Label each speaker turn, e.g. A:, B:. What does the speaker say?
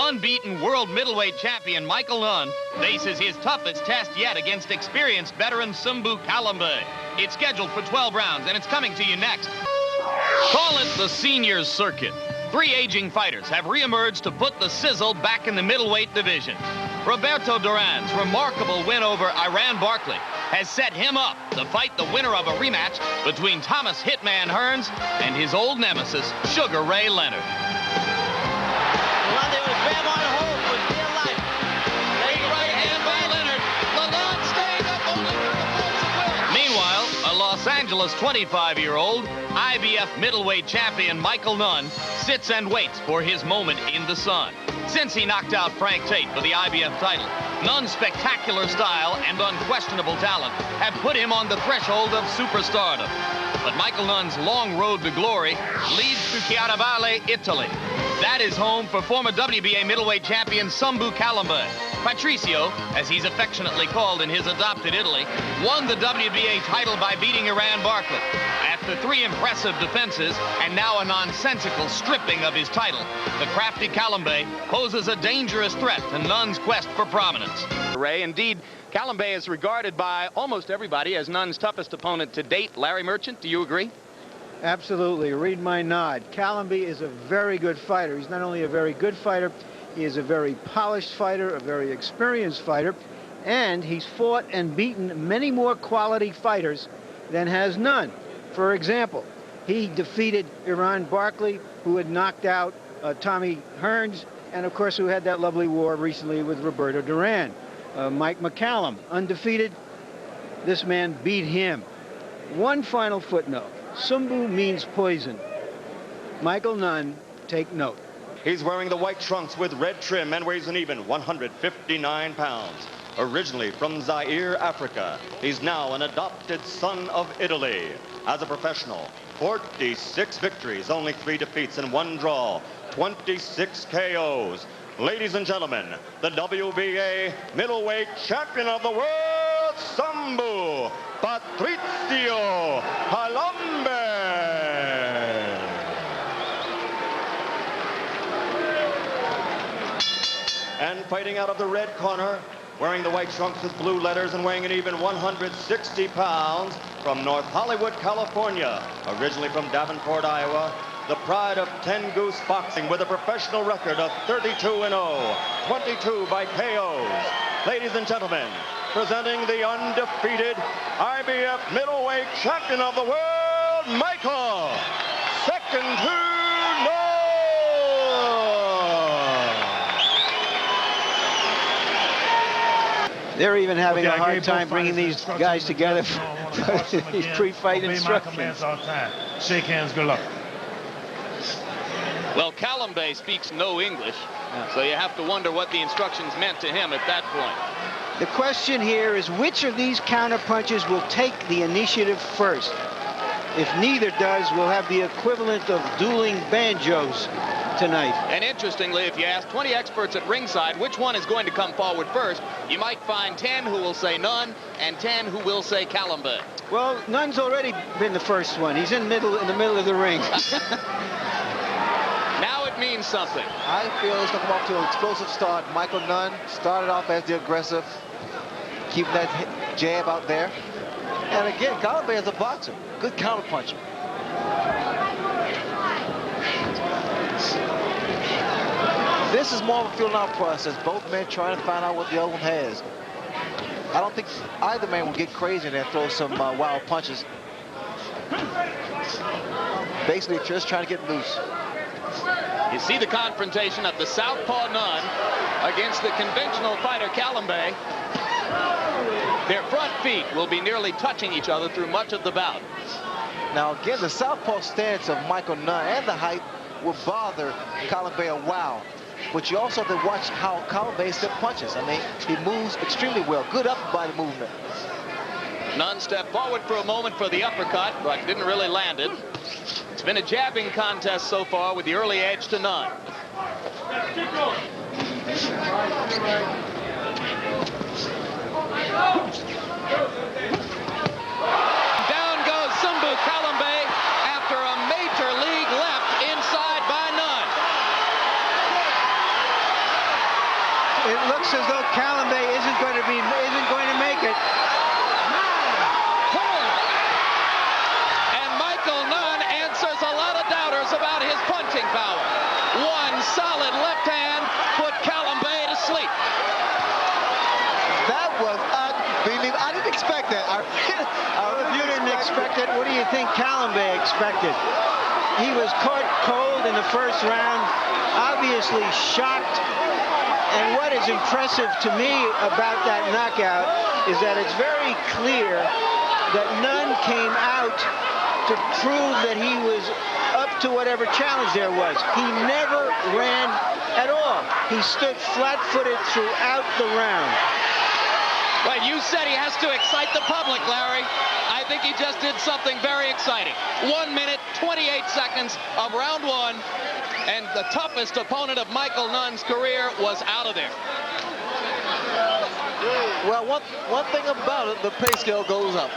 A: Unbeaten world middleweight champion Michael Nunn faces his toughest test yet against experienced veteran Sumbu Kalambay. It's scheduled for 12 rounds, and it's coming to you next. Call it the seniors circuit. 3 aging fighters have reemerged to put the sizzle back in the middleweight division. Roberto Duran's remarkable win over Iran Barkley has set him up to fight the winner of a rematch between Thomas Hitman Hearns and his old nemesis, Sugar Ray Leonard. Meanwhile, a Los Angeles 25-year-old IBF middleweight champion Michael Nunn sits and waits for his moment in the sun. Since he knocked out Frank Tate for the IBF title, Nunn's spectacular style and unquestionable talent have put him on the threshold of superstardom. But Michael Nunn's long road to glory leads to Chavez, Italy. That is home for former WBA middleweight champion Sumbu Kalambay. Patricio, as he's affectionately called in his adopted Italy, won the WBA title by beating Iran Barkley. After 3 impressive defenses and now a nonsensical stripping of his title, the crafty Kalambay poses a dangerous threat to Nunn's quest for prominence. Ray, indeed, Kalambay is regarded by almost everybody as Nunn's toughest opponent to date. Larry Merchant, do you agree?
B: Absolutely. Read my nod. Kalambay is a very good fighter. He's not only a very good fighter, he is a very polished fighter, a very experienced fighter, and he's fought and beaten many more quality fighters than has Nunn. For example, he defeated Iran Barkley, who had knocked out Tommy Hearns, and of course who had that lovely war recently with Roberto Duran. Mike McCallum, undefeated. This man beat him. One final footnote. Sumbu means poison. Michael Nunn, take note.
C: He's wearing the white trunks with red trim and weighs an even 159 pounds. Originally from Zaire, Africa, he's now an adopted son of Italy. As a professional, 46 victories, only 3 defeats and 1 draw, 26 KOs. Ladies and gentlemen, the WBA middleweight champion of the world, Sumbu Patricio Kalambay. And fighting out of the red corner, wearing the white trunks with blue letters and weighing an even 160 pounds, from North Hollywood, California, originally from Davenport, Iowa, the pride of 10 Goose boxing with a professional record of 32-0, 22 by KOs. Ladies and gentlemen, presenting the undefeated IBF middleweight champion of the world, Michael, second to none.
B: They're even having a hard time bringing these guys together for these pre-fight instructions.
D: Shake hands, good luck.
A: Well, Kalambay speaks no English, so you have to wonder what the instructions meant to him at that point.
B: The question here is which of these counter punches will take the initiative first? If neither does, we'll have the equivalent of dueling banjos tonight.
A: And interestingly, if you ask 20 experts at ringside which one is going to come forward first, you might find 10 who will say Nunn and 10 who will say Kalambay.
B: Well, Nunn's already been the first one. He's in the middle of the ring.
A: Now it means something.
E: I feel it's going to come off to an explosive start. Michael Nunn started off as the aggressive, keeping that jab out there. And again, Kalambay is a boxer. Good counterpuncher. This is more of a feeling out process. Both men trying to find out what the other one has. I don't think either man will get crazy and then throw some wild punches. Basically, just trying to get loose.
A: You see the confrontation of the southpaw Nunn against the conventional fighter Kalambay. Their front feet will be nearly touching each other through much of the bout.
E: Now again, the southpaw stance of Michael Nunn and the height will bother Kalambay a while. But you also have to watch how Kalambay steps punches. I mean, he moves extremely well. Good upper body movement.
A: Nunn stepped forward for a moment for the uppercut, but didn't really land it. It's been a jabbing contest so far with the early edge to Nunn. Down goes Sumbu Kalambay after a major league left inside by Nunn.
B: looks as though Kalambay isn't going to make it.
F: And Michael Nunn answers a lot of doubters about his punching power. One solid left hand put Kalambay to sleep.
E: That was unbelievable. I didn't expect that.
B: If you didn't expect it, what do you think Kalambay expected? He was caught cold in the first round, obviously shocked. And what is impressive to me about that knockout is that it's very clear that Nunn came out to prove that he was up to whatever challenge there was. He never ran at all. He stood flat-footed throughout the round.
F: Well, you said he has to excite the public, Larry. I think he just did something very exciting. 1 minute, 28 seconds of round one, and the toughest opponent of Michael Nunn's career was out of there.
E: Well, one thing about it, the pay scale goes up.